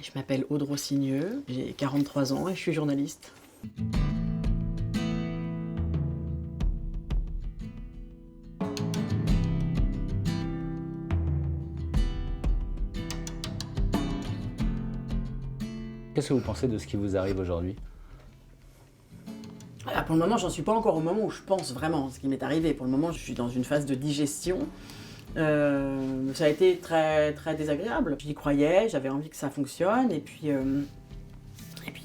Je m'appelle Aude Rossigneux, j'ai 43 ans et je suis journaliste. Qu'est-ce que vous pensez de ce qui vous arrive aujourd'hui? Alors pour le moment, j'en suis pas encore au moment où je pense vraiment à ce qui m'est arrivé. Pour le moment, je suis dans une phase de digestion. Ça a été très, très désagréable. J'y croyais, j'avais envie que ça fonctionne et puis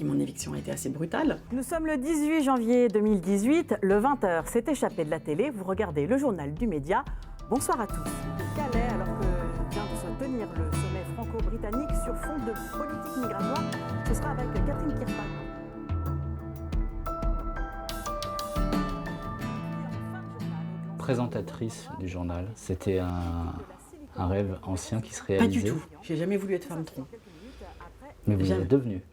mon éviction a été assez brutale. Nous sommes le 18 janvier 2018, le 20h s'est échappé de la télé, vous regardez le journal du média. Bonsoir à tous. Calais, alors que vient de se tenir le sommet franco-britannique sur fond de politique migratoire, ce sera avec Catherine Kirchmann. Présentatrice du journal, c'était un rêve ancien qui se Pas réalisait. du tout. J'ai jamais voulu être femme-tronc. Mais vous Jamais. êtes devenu.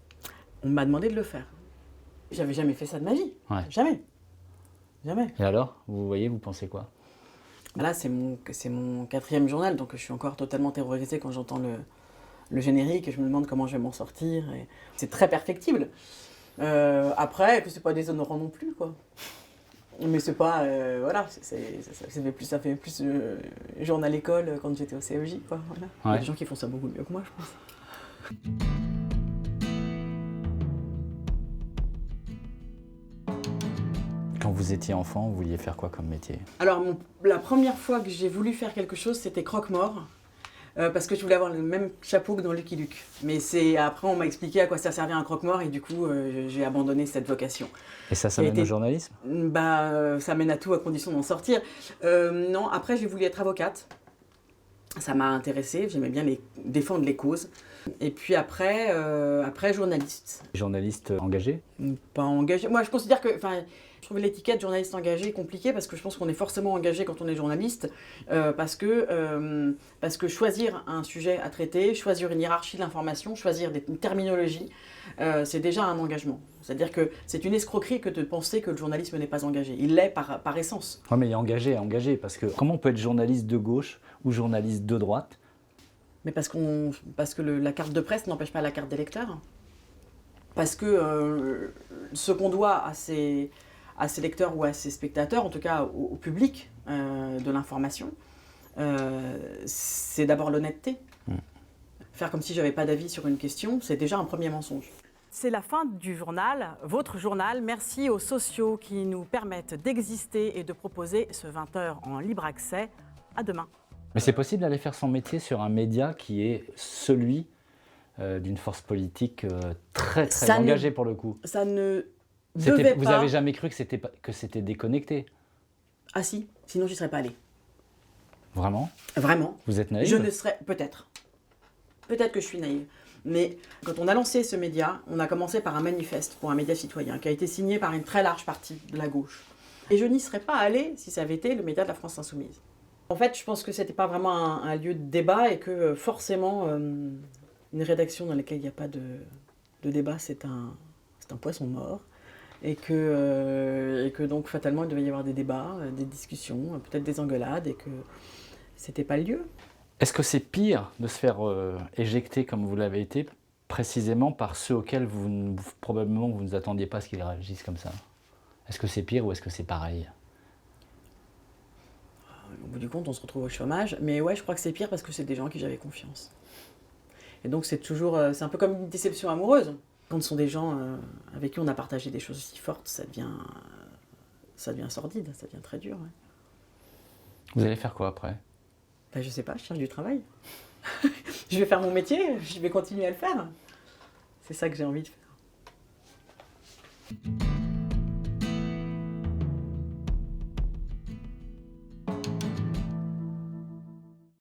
On m'a demandé de le faire. J'avais jamais fait ça de ma vie. Ouais. Jamais. Jamais. Et alors, vous voyez, vous pensez quoi? Là, c'est mon 4e journal, donc je suis encore totalement terrorisée quand j'entends le générique et je me demande comment je vais m'en sortir. Et c'est très perfectible. Après, que c'est pas déshonorant non plus, quoi. Mais c'est pas, voilà, ça fait plus journal école quand j'étais au CEJ, quoi. Voilà. Il y a Ouais. des gens qui font ça beaucoup mieux que moi, je pense. Quand vous étiez enfant, vous vouliez faire quoi comme métier? Alors, la première fois que j'ai voulu faire quelque chose, c'était croque-mort. Parce que je voulais avoir le même chapeau que dans Lucky Luke. Mais après, on m'a expliqué à quoi ça servait un croque-mort et du coup, j'ai abandonné cette vocation. Et ça Qui a mène été- au journalisme? Ça mène à tout à condition d'en sortir. Non, après, j'ai voulu être avocate. Ça m'a intéressée, j'aimais bien défendre les causes. Et puis après journaliste. Journaliste engagé? Pas engagé. Moi, je considère que, je trouve l'étiquette journaliste engagé compliquée parce que je pense qu'on est forcément engagé quand on est journaliste, parce que choisir un sujet à traiter, choisir une hiérarchie de l'information, choisir une terminologie, c'est déjà un engagement. C'est-à-dire que c'est une escroquerie que de penser que le journalisme n'est pas engagé. Il l'est par essence. Oui, mais il y a engagé, parce que comment on peut être journaliste de gauche ou journaliste de droite? Mais parce que la carte de presse n'empêche pas la carte d'électeur. Parce que ce qu'on doit à ces lecteurs ou à ces spectateurs, en tout cas au public de l'information, c'est d'abord l'honnêteté. Faire comme si j'avais pas d'avis sur une question, c'est déjà un premier mensonge. C'est la fin du journal, votre journal. Merci aux sociaux qui nous permettent d'exister et de proposer ce 20h en libre accès. À demain. Mais c'est possible d'aller faire son métier sur un média qui est celui d'une force politique très Ça engagée pour le coup. Ça ne devait Vous pas... avez jamais cru que c'était déconnecté? Ah si, sinon j'y serais pas allée. Vraiment? Vraiment. Vous êtes naïf? Je ne serais... Peut-être. Peut-être que je suis naïve. Mais quand on a lancé ce média, on a commencé par un manifeste pour un média citoyen qui a été signé par une très large partie de la gauche. Et je n'y serais pas allée si ça avait été le média de la France Insoumise. En fait, je pense que c'était pas vraiment un lieu de débat et que forcément, une rédaction dans laquelle il n'y a pas de débat, c'est un poisson mort. Et que donc fatalement, il devait y avoir des débats, des discussions, peut-être des engueulades et que c'était pas le lieu. Est-ce que c'est pire de se faire éjecter comme vous l'avez été, précisément par ceux auxquels probablement vous ne attendiez pas à ce qu'ils réagissent comme ça? Est-ce que c'est pire ou est-ce que c'est pareil? Au bout du compte, on se retrouve au chômage. Mais ouais, je crois que c'est pire parce que c'est des gens en qui j'avais confiance. Et donc c'est toujours... c'est un peu comme une déception amoureuse. Quand ce sont des gens avec qui on a partagé des choses aussi fortes, ça devient sordide, ça devient très dur. Ouais. Vous allez faire quoi après? Je sais pas, je cherche du travail. Je vais faire mon métier, je vais continuer à le faire. C'est ça que j'ai envie de faire.